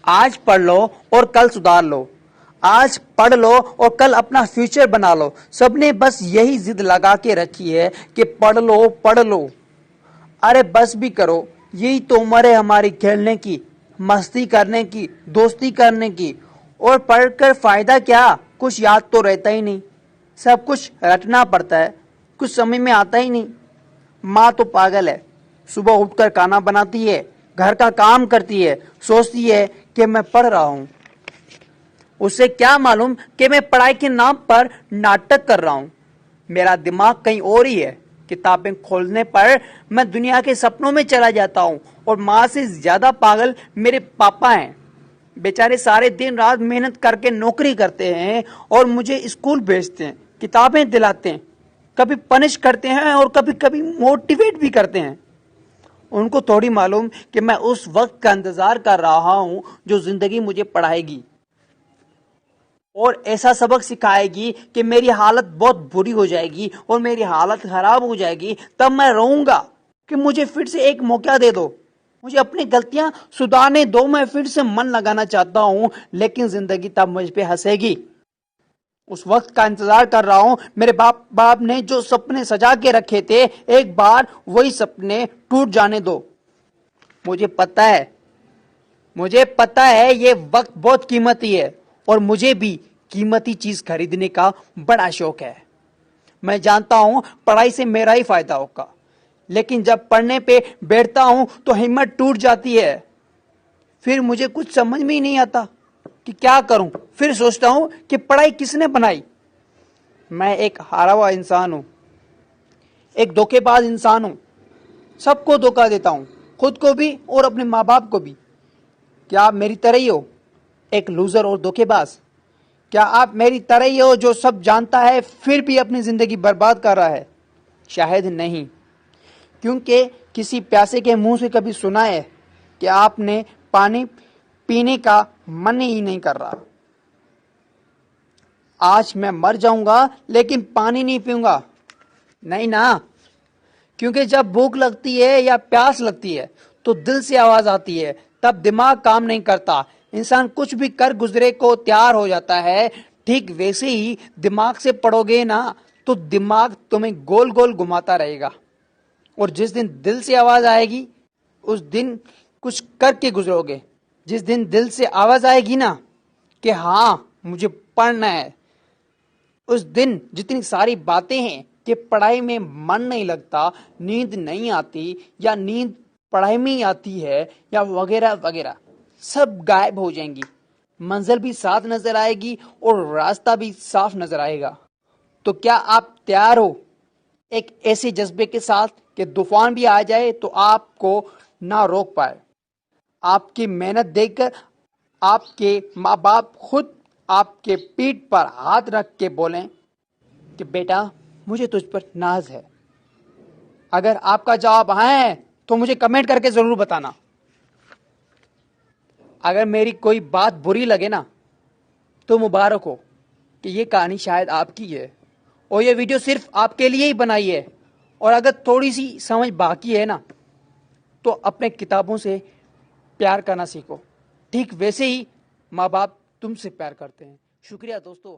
आज पढ़ लो और कल सुधार लो। आज पढ़ लो और कल अपना फ्यूचर बना लो। सबने बस यही जिद लगा के रखी है कि पढ़ लो पढ़ लो। अरे बस भी करो, यही तो उम्र है हमारी खेलने की, मस्ती करने की, दोस्ती करने की। और पढ़कर फायदा क्या, कुछ याद तो रहता ही नहीं, सब कुछ रटना पड़ता है, कुछ समझ में आता ही नहीं। माँ तो पागल है, सुबह उठकर खाना बनाती है, घर का काम करती है, सोचती है कि मैं पढ़ रहा हूं। उसे क्या मालूम कि मैं पढ़ाई के नाम पर नाटक कर रहा हूं। मेरा दिमाग कहीं और ही है। किताबें खोलने पर मैं दुनिया के सपनों में चला जाता हूं। और माँ से ज्यादा पागल मेरे पापा हैं। बेचारे सारे दिन रात मेहनत करके नौकरी करते हैं और मुझे स्कूल भेजते हैं, किताबें दिलाते हैं, कभी पनिश करते हैं और कभी कभी मोटिवेट भी करते हैं। उनको थोड़ी मालूम कि मैं उस वक्त का इंतजार कर रहा हूं जो जिंदगी मुझे पढ़ाएगी और ऐसा सबक सिखाएगी कि मेरी हालत बहुत बुरी हो जाएगी और मेरी हालत खराब हो जाएगी। तब मैं रोऊंगा कि मुझे फिर से एक मौका दे दो, मुझे अपनी गलतियां सुधारने दो, मैं फिर से मन लगाना चाहता हूं। लेकिन जिंदगी तब मुझ पे हंसेगी। उस वक्त का इंतजार कर रहा हूं। मेरे बाप ने जो सपने सजा के रखे थे, एक बार वही सपने टूट जाने दो। मुझे पता है ये वक्त बहुत कीमती है और मुझे भी कीमती चीज खरीदने का बड़ा शौक है। मैं जानता हूं पढ़ाई से मेरा ही फायदा होगा, लेकिन जब पढ़ने पे बैठता हूं तो हिम्मत टूट जाती है। फिर मुझे कुछ समझ में ही नहीं आता कि क्या करूं। फिर सोचता हूं कि पढ़ाई किसने बनाई। मैं एक हारा हुआ इंसान हूं, एक धोखेबाज इंसान हूं। सबको धोखा देता हूं, खुद को भी और अपने माँ बाप को भी। क्या आप मेरी तरह ही हो, एक लूजर और धोखेबाज? क्या आप मेरी तरह ही हो जो सब जानता है फिर भी अपनी जिंदगी बर्बाद कर रहा है? शायद नहीं, क्योंकि किसी प्यासे के मुंह से कभी सुना है कि आपने पानी पीने का मन ही नहीं कर रहा। आज मैं मर जाऊंगा लेकिन पानी नहीं पीऊंगा, नहीं ना। क्योंकि जब भूख लगती है या प्यास लगती है तो दिल से आवाज आती है, तब दिमाग काम नहीं करता। इंसान कुछ भी कर गुजरे को तैयार हो जाता है। ठीक वैसे ही दिमाग से पढ़ोगे ना तो दिमाग तुम्हें गोल गोल घुमाता रहेगा। और जिस दिन दिल से आवाज आएगी उस दिन कुछ करके गुजरोगे। जिस दिन दिल से आवाज आएगी ना कि हाँ मुझे पढ़ना है, उस दिन जितनी सारी बातें हैं कि पढ़ाई में मन नहीं लगता, नींद नहीं आती या नींद पढ़ाई में ही आती है या वगैरह वगैरह, सब गायब हो जाएंगी। मंजिल भी साफ नजर आएगी और रास्ता भी साफ नजर आएगा। तो क्या आप तैयार हो एक ऐसे जज्बे के साथ कि तूफान भी आ जाए तो आपको ना रोक पाए? आपकी मेहनत देखकर आपके माँ बाप खुद आपके पीठ पर हाथ रख के बोलें कि बेटा मुझे तुझ पर नाज है। अगर आपका जवाब हाँ है तो मुझे कमेंट करके जरूर बताना। अगर मेरी कोई बात बुरी लगे ना तो मुबारक हो कि ये कहानी शायद आपकी है और ये वीडियो सिर्फ आपके लिए ही बनाई है। और अगर थोड़ी सी समझ बाकी है ना तो अपने किताबों से प्यार करना सीखो, ठीक वैसे ही माँ बाप तुमसे प्यार करते हैं। शुक्रिया दोस्तों।